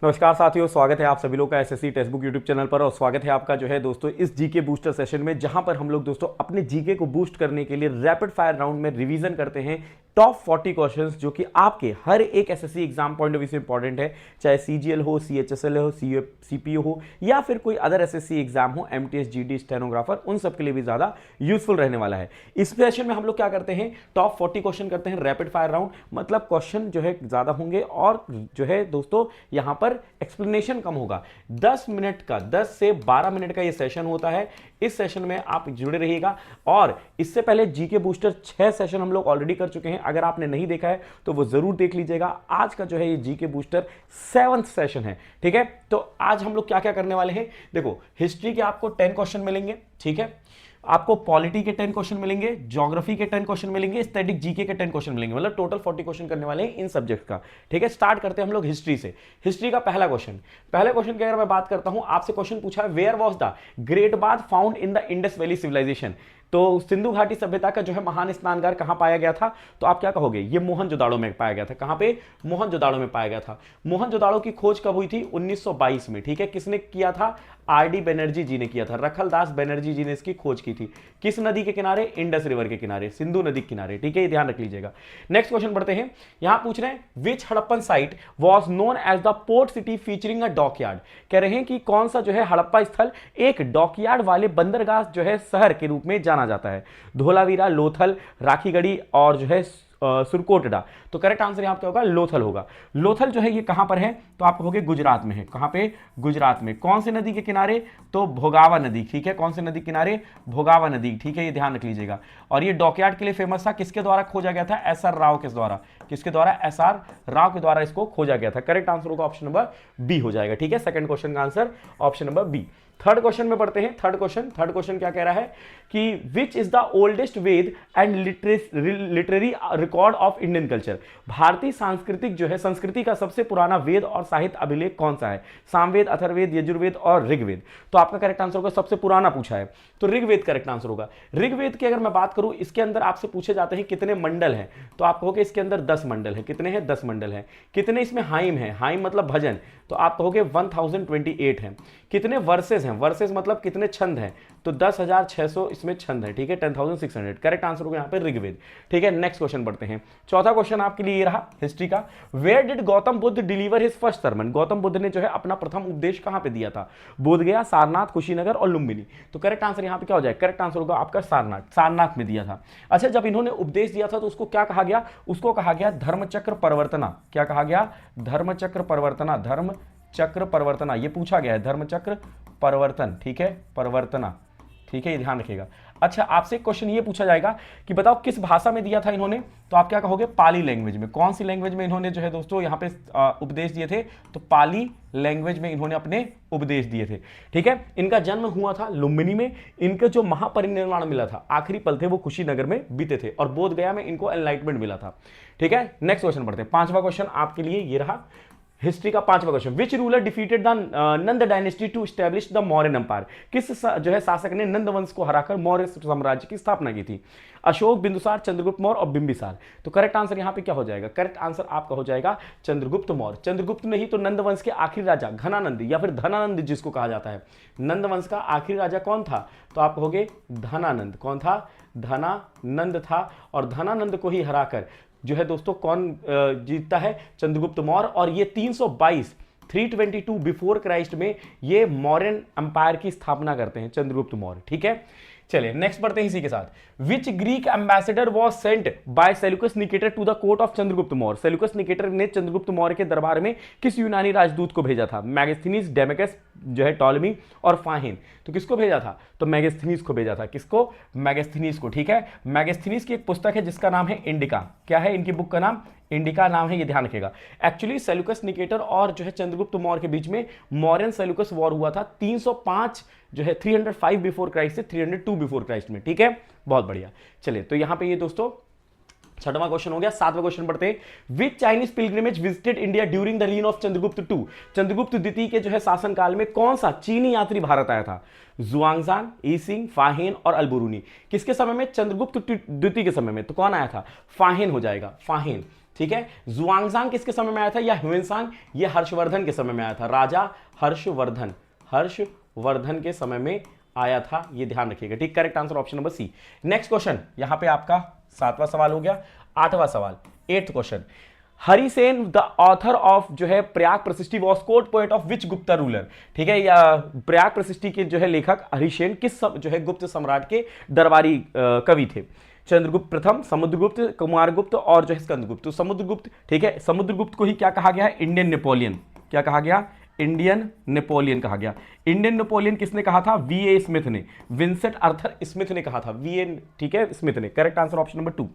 नमस्कार साथियों, स्वागत है आप सभी लोग का SSC text book YouTube channel पर। और स्वागत है आपका जो है दोस्तों इस जीके बूस्टर सेशन में, जहां पर हम लोग दोस्तों अपने जीके को बूस्ट करने के लिए रैपिड फायर राउंड में रिवीजन करते हैं टॉप 40 क्वेश्चंस जो कि आपके हर एक SSC exam point of view से इंपॉर्टेंट है। चाहे सीजीएल हो, सीएचएसएल हो, सीपीओ हो या फिर कोई अदर एसएससी एग्जाम हो, एमटीएस, जीडी, स्टेनोग्राफर, उन सब के लिए भी ज्यादा यूजफुल रहने वाला है। इस सेशन में हम लोग क्या करते हैं, टॉप 40 क्वेश्चन करते हैं रैपिड फायर राउंड। मतलब क्वेश्चन जो है ज्यादा होंगे और जो है दोस्तों यहां पर एक्सप्लेनेशन कम होगा। 10 मिनट का, 10 से 12 मिनट का यह सेशन होता है। इस सेशन में आप जुड़े रहिएगा। और इससे पहले जीके बूस्टर 6 सेशन हम लोग ऑलरेडी कर चुके हैं। अगर आपने नहीं देखा है तो वो जरूर देख लीजिएगा। आज का जो है ये जीके बूस्टर 7th सेशन है। ठीक है, तो आज हम लोग क्या क्या करने वाले हैं, देखो हिस्ट्री के आपको 10 क्वेश्चन मिलेंगे। ठीक है, आपको पॉलिटी के 10 क्वेश्चन मिलेंगे, ज्योग्राफी के 10 क्वेश्चन मिलेंगे, स्टैटिक जीके के 10 क्वेश्चन मिलेंगे। मतलब टोटल 40 क्वेश्चन करने वाले हैं इन सब्जेक्ट का। ठीक है, स्टार्ट करते हैं हम लोग हिस्ट्री से। हिस्ट्री का पहला क्वेश्चन की अगर मैं बात करता हूं, आपसे क्वेश्चन पूछा है where was the great bath found in the Indus valley civilization. तो सिंधु घाटी सभ्यता का जो है महान स्नानगार कहां पाया गया था, तो आप क्या कहोगे, ये मोहनजोदाड़ो में पाया गया था। कहां पे, मोहनजोदाड़ो में पाया गया था। मोहनजोदाड़ो की खोज कब हुई थी, 1922 में। ठीक है, किसने किया था, आरडी बनर्जी जी ने किया था। रखलदास बनर्जी जी ने इसकी खोज की थी। किस नदी के किनारे, इंडस रिवर के किनारे, सिंधु नदी के किनारे। ठीक है, ये ध्यान रख लीजिएगा। नेक्स्ट क्वेश्चन बढ़ते हैं। यहां पूछ रहे हैं which Harappan site was known as the port city featuring a dockyard. कह रहे हैं कि कौन सा जो है हड़प्पा स्थल एक डॉकयार्ड वाले बंदरगाह जो है शहर के रूप में जाना जाता है। धोलावीरा, लोथल, राखीगढ़ी और जो है सुरकोटडा। तो करेक्ट आंसर यहां क्या होगा, लोथल होगा। लोथल जो है ये कहां पर है, तो आप कहोगे गुजरात में है। कहां पे, गुजरात में। कौन सी नदी के किनारे, तो भोगावा नदी। ठीक है, कौन सी नदी किनारे, भोगावा नदी। ठीक है, ये ध्यान रख लीजिएगा। और ये डॉकयार्ड के लिए फेमस था, किसके द्वारा खोजा गया था, एसआर राव के द्वारा। किसके द्वारा, एसआर राव के द्वारा इसको खोजा गया था। करेक्ट आंसर होगा ऑप्शन नंबर बी हो जाएगा। ठीक है, सेकंड क्वेश्चन का answer option number B. Third question में पढ़ते हैं। थर्ड क्वेश्चन क्या कह रहा है कि which is the oldest Veda and literary record of Indian culture. भारतीय सांस्कृतिक जो है संस्कृति का सबसे पुराना वेद और साहित्य अभिलेख कौन सा है। सामवेद, अथर्ववेद, यजुर्वेद और ऋग्वेद। तो आपका करेक्ट आंसर होगा, सबसे पुराना पूछा है तो ऋग्वेद करेक्ट आंसर होगा। ऋग्वेद की अगर मैं बात करूं, इसके अंदर आपसे पूछे जाते हैं कितने मंडल हैं, तो आप कहोगे इसके अंदर 10 मंडल हैं। कितने हैं, 10 मंडल हैं। कितने इसमें हाइम है, हाइम मतलब भजन, तो आप कहोगे 1028 हैं। कितने वर्सेस हैं, वर्सेस मतलब कितने छंद हैं, तो 10,600 इसमें छंद है। ठीक है, 10,600। करेक्ट आंसर होगा यहाँ पे ऋग्वेद। ठीक है, नेक्स्ट क्वेश्चन बढ़ते हैं। चौथा क्वेश्चन आपके लिए ये रहा हिस्ट्री का। Where did Gautam Buddha deliver his first sermon. Gautam Buddha ने जो है अपना प्रथम उपदेश कहां पे दिया था, बोधगया, सारनाथ, कुशीनगर और लुम्बिनी। तो करेक्ट आंसर यहाँ पे क्या हो जाएगा, करेक्ट आंसर होगा आपका सारनाथ में दिया था। अच्छा, जब इन्होंने उपदेश दिया था तो उसको क्या कहा गया, उसको कहा गया धर्मचक्र परिवर्तना। क्या कहा गया, धर्मचक्र परिवर्तना। धर्मचक्र परिवर्तना ये पूछा गया है, धर्मचक्र परिवर्तन। ठीक है, परिवर्तना। ठीक है, ये ध्यान रखिएगा। अच्छा, आपसे क्वेश्चन ये पूछा जाएगा कि बताओ किस भाषा में दिया था इन्होंने, तो आप क्या कहोगे, पाली लैंग्वेज में। कौन सी लैंग्वेज में इन्होंने जो है दोस्तों यहाँ पे उपदेश दिए थे, तो पाली लैंग्वेज में इन्होंने अपने उपदेश दिए थे। ठीक है, इनका जन्म हुआ था लुम्बिनी में। इनका जो महापरिनिर्वाण मिला था, आखिरी पल थे वो कुशीनगर में बीते थे और बोधगया में इनको एनलाइटमेंट मिला था। ठीक है, नेक्स्ट क्वेश्चन पढ़ते हैं। पांचवा क्वेश्चन आपके लिए ये रहा हिस्ट्री का पांचवा question. Which ruler defeated the Nanda dynasty to establish the Mauryan empire. किस जो है शासक ने नंद वंश को हराकर मौर्य साम्राज्य की स्थापना की थी। अशोक, बिंदुसार, चंद्रगुप्त मौर्य और बिंबिसार। तो करेक्ट आंसर यहां पे क्या हो जाएगा, करेक्ट आंसर आपका हो जाएगा चंद्रगुप्त मौर्य। चंद्रगुप्त नहीं तो नंद वंश के आखिरी राजा घनानंद या फिर धनानंद जिसको कहा जाता है। नंद वंश का आखिरी राजा कौन था, तो आप कहोगे धनानंद। कौन था, धनानंद था। और धनानंद को ही हराकर जो है दोस्तों कौन जीतता है, चंद्रगुप्त मौर्य। और ये 322 बिफोर क्राइस्ट में ये मौर्यन अंपायर की स्थापना करते हैं चंद्रगुप्त मौर्य। ठीक है, चलिए नेक्स्ट बढ़ते हैं इसी के साथ। Which Greek ambassador was sent by Seleucus Nicator to the court of Chandragupta Maurya. Seleucus Nicator ने चंद्रगुप्त मौर्य के दरबार में किस यूनानी राजदूत को भेजा था। मैगस्थनीज, डेमेकस जो है टॉलमी और फाहिन। तो किसको भेजा था, तो मैगस्थनीज को भेजा था। किसको, मैगस्थनीज को। ठीक है, मैगस्थनीज की एक पुस्तक है जिसका नाम है इंडिका। क्या है इनकी बुक का नाम, इंडिका नाम है, ये ध्यान रखेगा। एक्चुअली सेल्यूकस निकेटर और जो है चंद्रगुप्त मौर्य के बीच में मौर्यन सेल्यूकस वॉर हुआ था 305 जो है 305 बिफोर क्राइस्ट से 302 बिफोर क्राइस्ट में। ठीक है, बहुत बढ़िया। चलिए, तो यहां पे ये दोस्तों छठवां क्वेश्चन हो गया। सातवां क्वेश्चन पढ़ते हैं। Which Chinese pilgrimage visited India during the reign of Chandragupta two. Chandragupta द्वितीय के जो है शासनकाल में कौन सा चीनी यात्री भारत आया था। जुआंगजान, ईसिंग, फाहिन और अलबुरुनी। किसके समय में, चंद्रगुप्त द्वितीय के समय में। तो कौन आया था, फाहिन हो जाएगा, फाहिन। ठीक है। जुआंगजांग किसके समय में आया था, या ह्वेनसांग, ये हर्षवर्धन के समय में आया था, राजा हर्षवर्धन के समय में आया था, ये ध्यान रखिएगा, ठीक। Correct answer option number C. Next question, यहां पे आपका 7वां सवाल हो गया। 8वां सवाल, 8th question, Harisena the author of जो है Prayag Prashasti was court poet of which Gupta ruler, ठीक है। या प्रयाग प्रशिष्टि के जो है लेखक हरिसेन किस जो है गुप्त सम्राट के दरबारी कवि थे। चंद्रगुप्त प्रथम, समुद्रगुप्त, कुमारगुप्त और जो है स्कंदगुप्त। तो समुद्रगुप्त, ठीक है। समुद्रगुप्त को ही क्या कहा गया है, इंडियन नेपोलियन। क्या कहा गया, इंडियन नेपोलियन कहा गया। इंडियन नेपोलियन किसने कहा था, वीए स्मिथ ने, विंसेंट आर्थर स्मिथ ने कहा था, वीए, ठीक है, स्मिथ ने। Correct answer option number 2।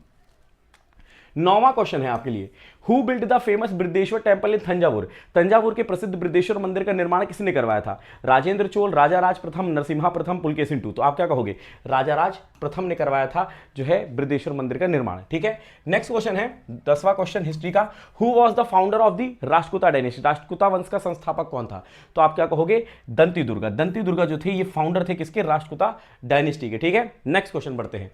9वां क्वेश्चन है आपके लिए, who build the famous Brihadeshwara temple in Thanjavur. Thanjavur के प्रसिद्ध बृहदेश्वर मंदिर का निर्माण किसने करवाया था, राजेंद्र चोल, राजा राज प्रथम, नरसिम्हा प्रथम, पुलकेशिन II। तो आप क्या कहोगे, राजा राज प्रथम ने करवाया था जो है बृहदेश्वर मंदिर का निर्माण, ठीक है। नेक्स्ट क्वेश्चन है 10वां क्वेश्चन हिस्ट्री का, who was the founder of the Rashtrakuta dynasty. Rashtrakuta वंश का संस्थापक कौन था, तो आप क्या कहोगे, दंती दुर्गा। दंती दुर्गा जो थे ये फाउंडर थे किसके, राष्ट्रकूता डायनेस्टी के, ठीक है। नेक्स्ट क्वेश्चन बढ़ते हैं।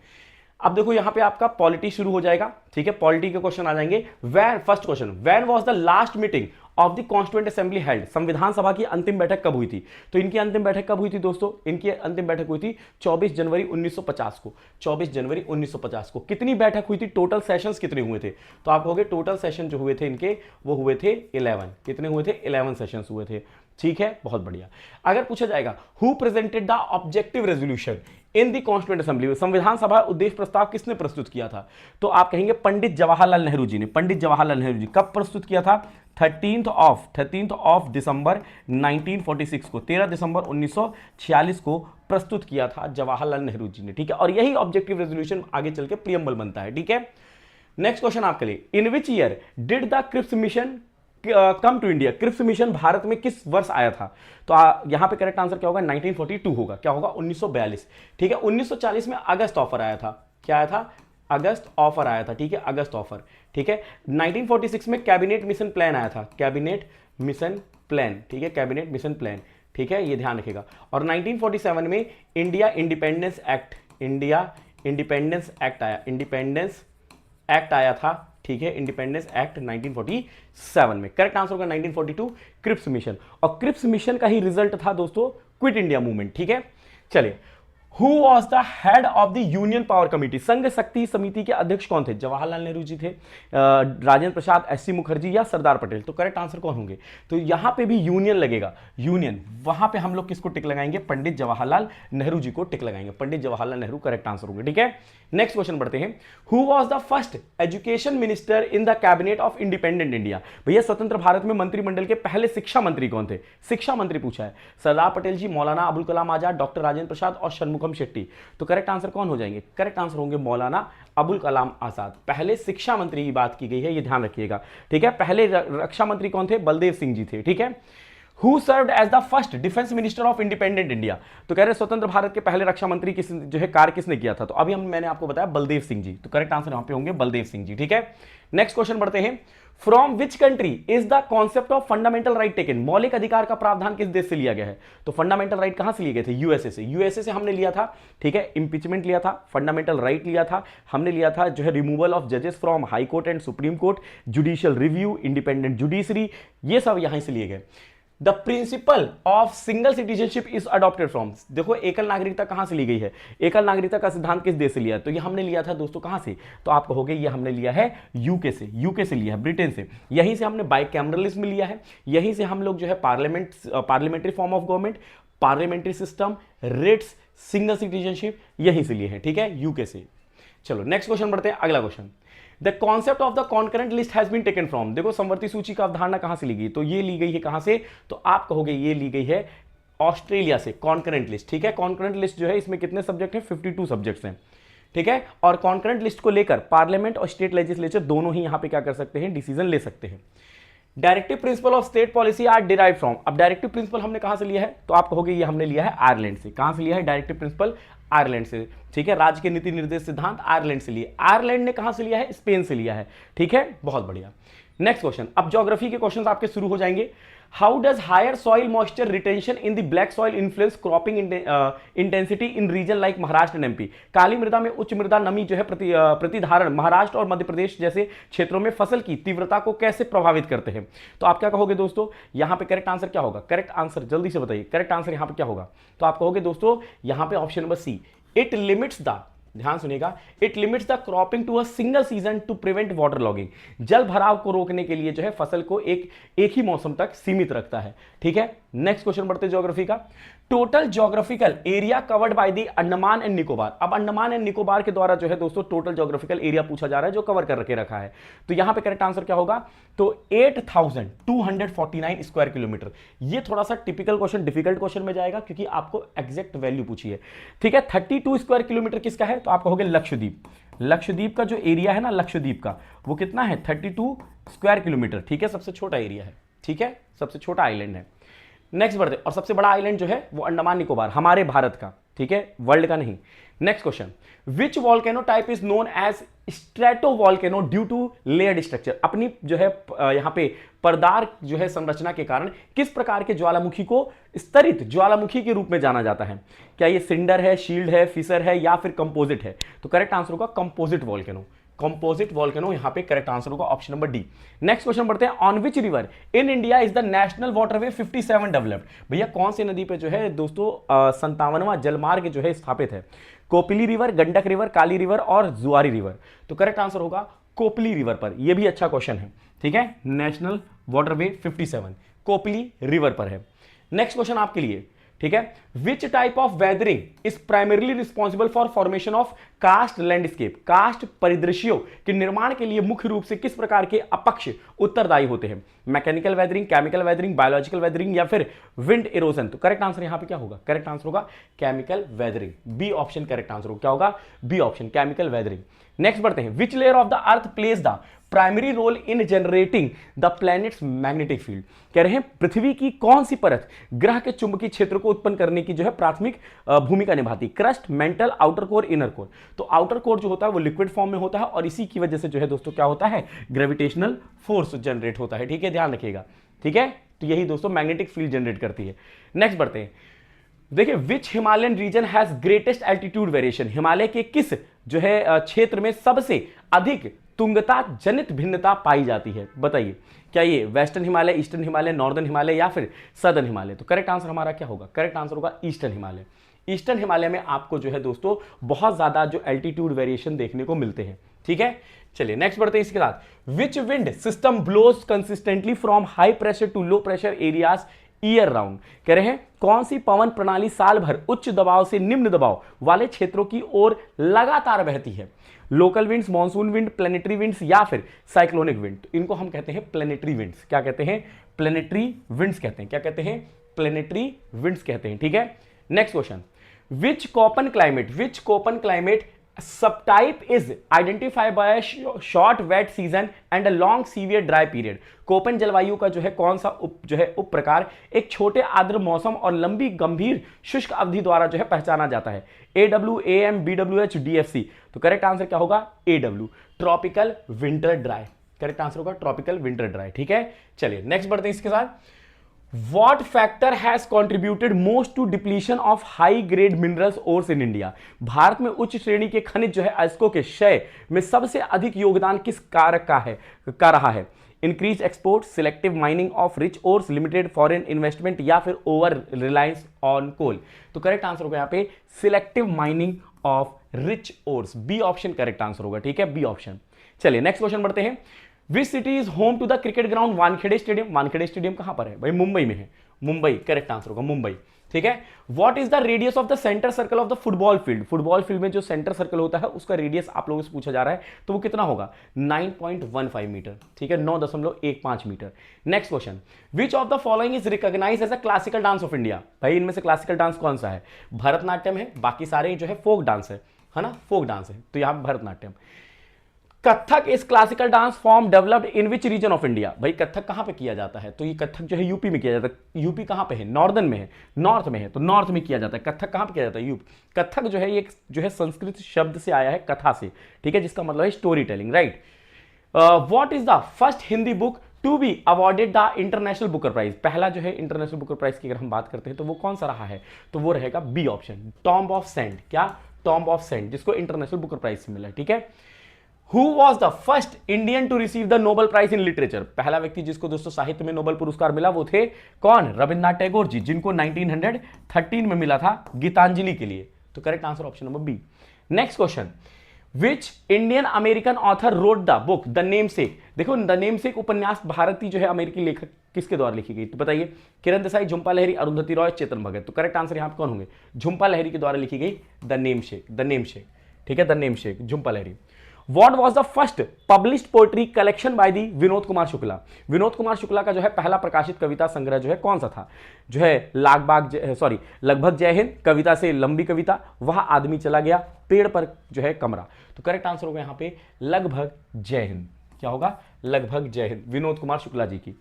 अब देखो यहां पे आपका पॉलिटी शुरू हो जाएगा, ठीक है। पॉलिटी के क्वेश्चन आ जाएंगे। First question, when was the last meeting of the constituent assembly held. संविधान सभा की अंतिम बैठक कब हुई थी, तो इनकी अंतिम बैठक कब हुई थी दोस्तों, इनकी अंतिम बैठक हुई थी 24 जनवरी 1950 को। 24 जनवरी 1950 को। कितनी बैठक हुई थी, टोटल सेशंस कितने हुए थे, तो आप कहोगे टोटल सेशन जो हुए थे इनके वो हुए थे 11। कितने हुए थे, 11 सेशंस हुए थे, ठीक है, बहुत बढ़िया। अगर पूछा जाएगा who presented the objective resolution in the constituent assembly, संविधान सभा उद्देश्य प्रस्ताव किसने प्रस्तुत किया था, तो आप कहेंगे पंडित जवाहरलाल नेहरू जी ने। पंडित जवाहरलाल नेहरू जी कब प्रस्तुत किया था, 13 ऑफ दिसंबर 1946 को, 13 दिसंबर 1946 को प्रस्तुत किया था जवाहरलाल नेहरू जी ने, ठीक है। और यही ऑब्जेक्टिव रेजोल्यूशन आगे चल के प्रियम्बल बनता है, ठीक है। नेक्स्ट क्वेश्चन आपके लिए, in which year did the Cripps mission come to India. Cripps mission Bharat में किस वर्ष आया था, तो यहां पे करेक्ट आंसर क्या होगा, 1942 होगा। क्या होगा, 1942, ठीक है। 1940 में अगस्त ऑफर आया था, क्या आया था, अगस्त ऑफर आया था, ठीक है, अगस्त ऑफर, ठीक है। 1946 में कैबिनेट मिशन प्लान आया था, कैबिनेट मिशन प्लान, ठीक है, कैबिनेट मिशन प्लान, ठीक है, ये ध्यान रखिएगा। और 1947 में India independence act, India independence act आया, इंडिपेंडेंस एक्ट आया था, ठीक है, इंडिपेंडेंस एक्ट 1947 में। करेक्ट आंसर होगा 1942 क्रिप्स मिशन। और क्रिप्स मिशन का ही रिजल्ट था दोस्तों क्विट इंडिया मूवमेंट, ठीक है। चलिए, who was the head of the union power committee, संघ शक्ति समिति के अध्यक्ष कौन थे, जवाहरलाल नेहरू जी थे, राजेंद्र प्रसाद, एस सी मुखर्जी या सरदार पटेल। तो करेक्ट आंसर कौन होंगे, तो यहां पे भी यूनियन लगेगा, यूनियन, वहां पे हम लोग किसको टिक लगाएंगे, पंडित जवाहरलाल नेहरू जी को टिक लगाएंगे, पंडित जवाहरलाल नेहरू करेक्ट आंसर होंगे, ठीक है। नेक्स्ट क्वेश्चन बढ़ते हैं, who was the first education minister in the cabinet of independent India. भैया स्वतंत्र भारत में मंत्रिमंडल के पहले शिक्षा मंत्री कौन थे, शिक्षा मंत्री पूछा है, सरदार पटेल जी, मौलाना अबुल कलाम आजाद, डॉक्टर राजेंद्र प्रसाद और षणमुखम शेट्टी। तो करेक्ट आंसर कौन हो जाएंगे, करेक्ट आंसर होंगे मौलाना अबुल कलाम आजाद। पहले शिक्षा मंत्री की बात की गई है, ये ध्यान रखिएगा, ठीक है। पहले रक्षा मंत्री कौन थे, बलदेव सिंह जी थे, ठीक है। Who served as the first defence minister of independent India, तो कह रहे स्वतंत्र भारत के पहले रक्षा मंत्री किस जो है कार्य किसने किया था, तो अभी मैंने आपको बताया बलदेव सिंह जी। तो करेक्ट आंसर यहां पे होंगे बलदेव सिंह जी, ठीक है। नेक्स्ट क्वेश्चन बढ़ते हैं, from which country is the concept of fundamental right taken. मौलिक अधिकार का प्रावधान किस देश से लिया गया है, तो फंडामेंटल राइट कहां से लिए गए थे, यूएसए से। यूएसए से हमने लिया था, ठीक है, इंपीचमेंट लिया था, फंडामेंटल राइट लिया था, हमने लिया था जो है रिमूवल ऑफ जजेस from high court and supreme court, judicial review, independent judiciary, ये सब यहां से लिए गए। The principle of single citizenship is adopted from, देखो एकल नागरिकता कहां से ली गई है, एकल नागरिकता का सिद्धांत किस देश से लिया, तो ये हमने लिया था दोस्तों कहां से, तो आप कहोगे ये हमने लिया है यूके से, यूके से लिया है, ब्रिटेन से। यहीं से हमने बाइकैमरलिज्म लिया है, यहीं से हम लोग जो है parliamentary form of government, parliamentary system, writs, single citizenship यहीं से लिए हैं, ठीक है, यूके से। चलो नेक्स्ट क्वेश्चन बढ़ते हैं, अगला question, the concept of the concurrent list has been taken from. देखो समवर्ती सूची का अवधारणा कहां से ली गई, तो ये ली गई है कहां से, तो आप कहोगे ये ली गई है ऑस्ट्रेलिया से, कॉन्करेंट लिस्ट, ठीक है। कॉन्करेंट लिस्ट जो है इसमें कितने सब्जेक्ट हैं, 52 सब्जेक्ट्स हैं, ठीक है। और कॉन्करेंट लिस्ट को लेकर पार्लियामेंट और स्टेट लेजिस्लेचर दोनों ही यहां पे क्या कर सकते हैं, डिसीजन ले सकते हैं। Directive principle of state policy are derive from, अब डायरेक्टिव प्रिंसिपल हमने कहां से लिया है, तो आप कहोगे ये हमने लिया है आयरलैंड से। कहां से लिया है डायरेक्टिव प्रिंसिपल, आयरलैंड से, ठीक है। राज्य के नीति निर्देश सिद्धांत आयरलैंड से लिए, आयरलैंड ने कहां से लिया है, स्पेन से लिया है, ठीक है, बहुत बढ़िया। नेक्स्ट क्वेश्चन, अब ज्योग्राफी के क्वेश्चंस आपके शुरू हो जाएंगे। How does higher soil moisture retention in the black soil influence cropping intensity in region like Maharashtra and MP? काली मृदा में उच्च मृदा नमी जो है प्रतिधारण महाराष्ट्र और मध्य प्रदेश जैसे क्षेत्रों में फसल की तीव्रता को कैसे प्रभावित करते हैं? तो आप क्या कहोगे दोस्तों, यहां पे करेक्ट आंसर क्या होगा? करेक्ट आंसर जल्दी से बताइए, करेक्ट आंसर यहां पे क्या होगा? तो आप कहोगे दोस्तों यहां पे option number C, it limits the, ध्यान सुनिएगा, it limits the cropping to a single season to prevent water logging. जल भराव को रोकने के लिए जो है फसल को एक ही मौसम तक सीमित रखता है। ठीक है, नेक्स्ट क्वेश्चन बढ़ते ज्योग्राफी का। Total geographical area covered by the Andaman and Nicobar. अब अंडमान एंड निकोबार के द्वारा जो है दोस्तों टोटल ज्योग्राफिकल एरिया पूछा जा रहा है जो कवर कर रखा है। तो यहां पे करेक्ट आंसर क्या होगा? तो 8249 स्क्वायर किलोमीटर। ये थोड़ा सा टिपिकल क्वेश्चन, डिफिकल्ट क्वेश्चन में जाएगा क्योंकि आपको एग्जैक्ट वैल्यू पूछी है। ठीक है, 32 स्क्वायर किलोमीटर किसका है? तो आप कहोगे लक्षद्वीप। लक्षद्वीप का जो एरिया है ना लक्षद्वीप का, वो कितना है? 32 स्क्वायर किलोमीटर। ठीक है, सबसे छोटा एरिया है। ठीक है, सबसे छोटा आइलैंड है। नेक्स्ट बढ़ते, और सबसे बड़ा आइलैंड जो है वो अंडमान निकोबार, हमारे भारत का। ठीक है, वर्ल्ड का नहीं। Next question, which volcano type is known as stratovolcano due to layered structure? अपनी जो है यहां पे पर्दार जो है संरचना के कारण किस प्रकार के ज्वालामुखी को स्तरित ज्वालामुखी के रूप में जाना जाता है? क्या ये सिंडर है, शील्ड है, फिसर है या फिर कंपोजिट है? तो करेक्ट आंसर होगा कंपोजिट वॉल्केनो। कंपोजिट वॉल्केनो यहां पे करेक्ट आंसर होगा option number D. Next question बढ़ते हैं, on which river in India is the national waterway 57 developed? भैया कौन सी नदी पे जो है दोस्तों 57वां जलमार्ग जो है स्थापित है? कोपिली रिवर, गंडक रिवर, काली रिवर और जुआरी रिवर। तो करेक्ट आंसर होगा कोपिली रिवर पर। यह भी अच्छा क्वेश्चन है। ठीक है, नेशनल वाटरवे 57 कोपिली रिवर पर है। नेक्स्ट क्वेश्चन आपके लिए, ठीक है, which type of weathering is primarily responsible for formation of karst landscape? Karst परिदृश्यों के निर्माण के लिए मुख्य रूप से किस प्रकार के अपक्ष उत्तरदायी होते हैं? Mechanical weathering, chemical weathering, biological weathering या फिर विंड इरोजन? तो करेक्ट आंसर यहां पे क्या होगा? करेक्ट आंसर होगा chemical weathering. B option correct answer होगा। क्या होगा? B option, chemical weathering. Next बढ़ते हैं, which layer of the earth plays the primary role in generating the planet's magnetic field? कह रहे हैं पृथ्वी की कौन सी परत ग्रह के चुंबकीय क्षेत्र को उत्पन्न करने की जो है प्राथमिक भूमिका निभाती? Crust, mental, outer core, inner core. तो आउटर कोर जो होता है वो लिक्विड फॉर्म में होता है और इसी की वजह से जो है दोस्तों क्या होता है? ग्रेविटेशनल फोर्स जनरेट होता है। ठीक है, ध्यान रखिएगा। ठीक है, तो यही दोस्तों मैग्नेटिक फील्ड जनरेट करती है। नेक्स्ट बढ़ते हैं, देखिए, which Himalayan region has greatest altitude variation? Himalaya के किस जो है क्षेत्र में सबसे अधिक तुंगता जनित भिन्नता पाई जाती है? बताइए, क्या ये western Himalaya, eastern Himalaya, northern Himalaya या फिर सदर्न हिमालय? तो करेक्ट आंसर हमारा क्या होगा? करेक्ट आंसर होगा ईस्टर्न हिमालय। ईस्टर्न हिमालय में आपको जो है दोस्तों बहुत ज्यादा जो एल्टीट्यूड वेरिएशन देखने को मिलते हैं। ठीक है, चलिए नेक्स्ट बढ़ते हैं इसके साथ। Which wind system blows consistently from high pressure to low pressure areas year round? कह रहे हैं कौन सी पवन प्रणाली साल भर उच्च दबाव से निम्न दबाव वाले क्षेत्रों की ओर लगातार बहती है? Local winds, monsoon wind, planetary winds या फिर साइक्लोनिक विंड? इनको हम कहते हैं प्लेनेटरी विंड्स। क्या कहते हैं? प्लेनेटरी विंड्स कहते हैं। क्या कहते हैं? प्लेनेटरी विंड्स कहते हैं। ठीक है, next question, which Koppen climate subtype is identified by short wet season and a long severe dry period? Koppen जलवायु का जो है कौन सा उप प्रकार एक छोटे आर्द्र मौसम और लंबी गंभीर शुष्क अवधि द्वारा जो है पहचाना जाता है? AW, AM, BWH, DFC? तो करेक्ट आंसर क्या होगा? AW, tropical winter dry. Correct answer होगा ट्रॉपिकल विंटर ड्राई। ठीक है, चलिए नेक्स्ट बढ़ते हैं इसके साथ। What factor has contributed most to depletion of high grade minerals ores in India? Bharat में उच्च श्रेणी के खनिज जो है अयस्कों के क्षय में सबसे अधिक योगदान किस कारक का रहा है? Increase export, selective mining of rich ores, limited foreign investment या फिर ओवर रिलायंस ऑन कोल? तो करेक्ट आंसर होगा यहाँ पे selective mining of rich ores. B option correct answer होगा। ठीक है, बी ऑप्शन। चलिए नेक्स्ट क्वेश्चन बढ़ते हैं। Which city is home to the cricket ground Wankhede stadium? Wankhede stadium कहां पर है भाई? मुंबई में है। मुंबई करेक्ट आंसर होगा, मुंबई। ठीक है, what is the radius of the centre circle of the football field? Football field में जो सेंटर सर्कल होता है उसका रेडियस आप लोगों से पूछा जा रहा है, तो वो कितना होगा? 9.15 मीटर। ठीक है, 9.15 metre. Next question, which of the following is recognised as a classical dance of India? भाई इनमें से क्लासिकल डांस कौन सा है? भरतनाट्यम है, बाकी सारे जो है फोक डांस है ना, फोक डांस है। तो यहां भरतनाट्यम। कथक इस classical dance form developed in which region of India? भाई कथक कहां पे किया जाता है? तो ये कथक जो है यूपी में किया जाता है। यूपी कहां पे है? नॉर्दर्न में है, नॉर्थ में है, तो नॉर्थ में किया जाता है। कथक कहां पे किया जाता है? यूपी। कथक जो है ये जो है संस्कृत शब्द से आया है, कथा से। ठीक है, जिसका मतलब है story telling, right. What is the first Hindi book to be awarded the international Booker prize? पहला जो है इंटरनेशनल बुकर प्राइज की अगर हम बात करते हैं तो वो कौन सा रहा है? तो वो रहेगा B option, tomb of sand. क्या? टॉम्ब ऑफ सेंट, जिसको इंटरनेशनल बुकर प्राइज से मिला है। ठीक है। Who was the first Indian to receive the Nobel Prize in Literature? पहला व्यक्ति जिसको दोस्तों साहित्य में नोबेल पुरस्कार मिला वो थे कौन? रविन्द्रनाथ टैगोर जी, जिनको 1913 में मिला था गीतांजलि के लिए। तो correct answer option number B. Next question, which Indian American author wrote the book the namesake? देखो द नेमसेक उपन्यास भारतीय जो है अमेरिकी लेखक किसके द्वारा लिखी गई? तो बताइए, किरण देसाई, झुंपा लहरी, अरुंधति रॉय, चेतन भगत। तो करेक्ट आंसर यहां पे कौन होंगे? झुंपा लहरी के द्वारा लिखी गई द नेमसेक, द नेमसेक। ठीक है, the namesake, Jhumpa Lahiri. What was the first published poetry collection by the Vinod Kumar Shukla? Vinod Kumar Shukla का जो है पहला प्रकाशित कविता संग्रह जो है कौन सा था? जो है लगभग जय हिंद, कविता से लंबी कविता, वह आदमी चला गया, पेड़ पर जो है कमरा। तो करेक्ट आंसर होगा यहां पे लगभग जय हिंद। क्या होगा? लगभग जय हिंद, विनोद कुमार शुक्ला जी की।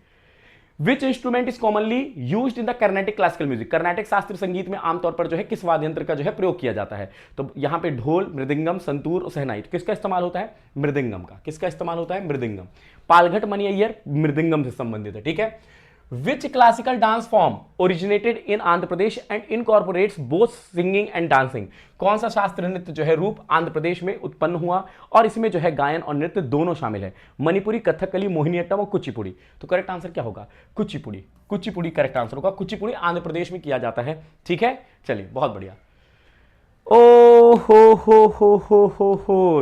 Which instrument is commonly used in the Carnatic classical music? Carnatic शास्त्रीय संगीत में आमतौर पर जो है किस वाद्य यंत्र का जो है प्रयोग किया जाता है? तो यहां पे ढोल, मृदंगम, संतूर और शहनाई। तो किसका इस्तेमाल होता है? मृदंगम का। किसका इस्तेमाल होता है? मृदंगम। पालघट मनी अय्यर मृदंगम से संबंधित है। ठीक है। Which classical dance form originated in Andhra Pradesh and incorporates both singing and dancing? कौन सा शास्त्रीय नृत्य जो है रूप आंध्र प्रदेश में उत्पन्न हुआ और इसमें जो है गायन और नृत्य दोनों शामिल है? मणिपुरी, कथकली, मोहिनीअट्टम और कुचिपुड़ी। तो करेक्ट आंसर क्या होगा? कुचिपुड़ी। कुचिपुड़ी करेक्ट आंसर होगा। कुचिपुड़ी आंध्र प्रदेश में किया जाता है। ठीक है, चलिए बहुत बढ़िया। ओ हो।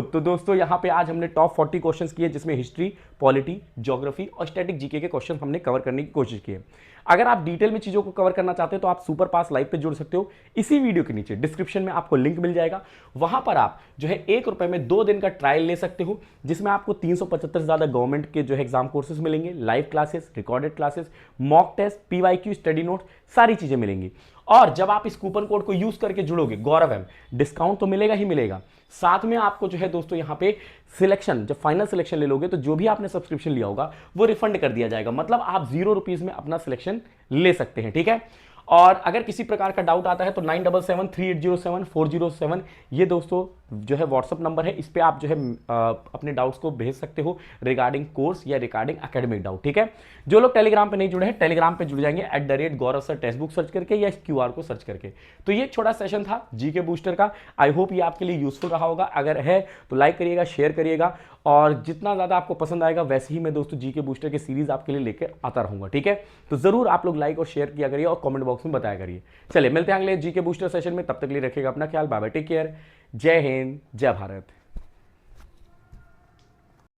तो दोस्तों यहां पे आज हमने टॉप 40 क्वेश्चंस किए, जिसमें हिस्ट्री, पॉलिटी, ज्योग्राफी और स्टैटिक जीके के क्वेश्चन हमने कवर करने की कोशिश की है। अगर आप डिटेल में चीजों को कवर करना चाहते हो तो आप सुपर पास लाइव पे जुड़ सकते हो। इसी वीडियो के नीचे डिस्क्रिप्शन में आपको लिंक मिल जाएगा, वहां पर आप जो है ₹1 में 2 दिन का ट्रायल ले सकते हो, जिसमें आपको 375 से ज्यादा गवर्नमेंट के जो है एग्जाम कोर्सेज मिलेंगे, live classes, recorded classes, mock test, PYQ, study note, सारी चीजें मिलेंगी। और जब आप इस कूपन कोड को यूज करके जुड़ोगे गौरव एम, डिस्काउंट तो मिलेगा ही मिलेगा, साथ में आपको जो है दोस्तों यहाँ पे सिलेक्शन, जब फाइनल सिलेक्शन ले लोगे तो जो भी आपने सब्सक्रिप्शन लिया होगा वो रिफंड कर दिया जाएगा। मतलब आप ₹0 में अपना सिलेक्शन ले सकते हैं। ठीक है। और अगर किसी प्रकार का डाउट आता है तो 9773807407 ये दोस्तों जो है व्हाट्सअप नंबर है, इस पे आप जो है अपने डाउट्स को भेज सकते हो रिगार्डिंग कोर्स या रिगार्डिंग एकेडमिक डाउट। ठीक है। जो लोग टेलीग्राम पे नहीं जुड़े हैं, टेलीग्राम पे जुड़ जाएंगे @गौरव सर टेक्स्ट बुक सर्च करके या इस QR को सर्च करके। तो ये एक छोटा सेशन था जीके बूस्टर का। आई होप ये आपके लिए यूजफुल रहा होगा। अगर है तो लाइक करिएगा, शेयर करिएगा, और जितना ज्यादा आपको पसंद आएगा वैसे ही मैं दोस्तों जीके बूस्टर की सीरीज आपके लिए लेकर आता रहूंगा। ठीक है। तो जरूर आप लोग लाइक और शेयर किया करिए और कमेंट बॉक्स में बताया करिए। चलिए मिलते हैं अगले जीके बूस्टर सेशन में, तब तक के लिए रखिएगा अपना ख्याल। बाय बाय, टेक केयर, जय हिंद, जय भारत।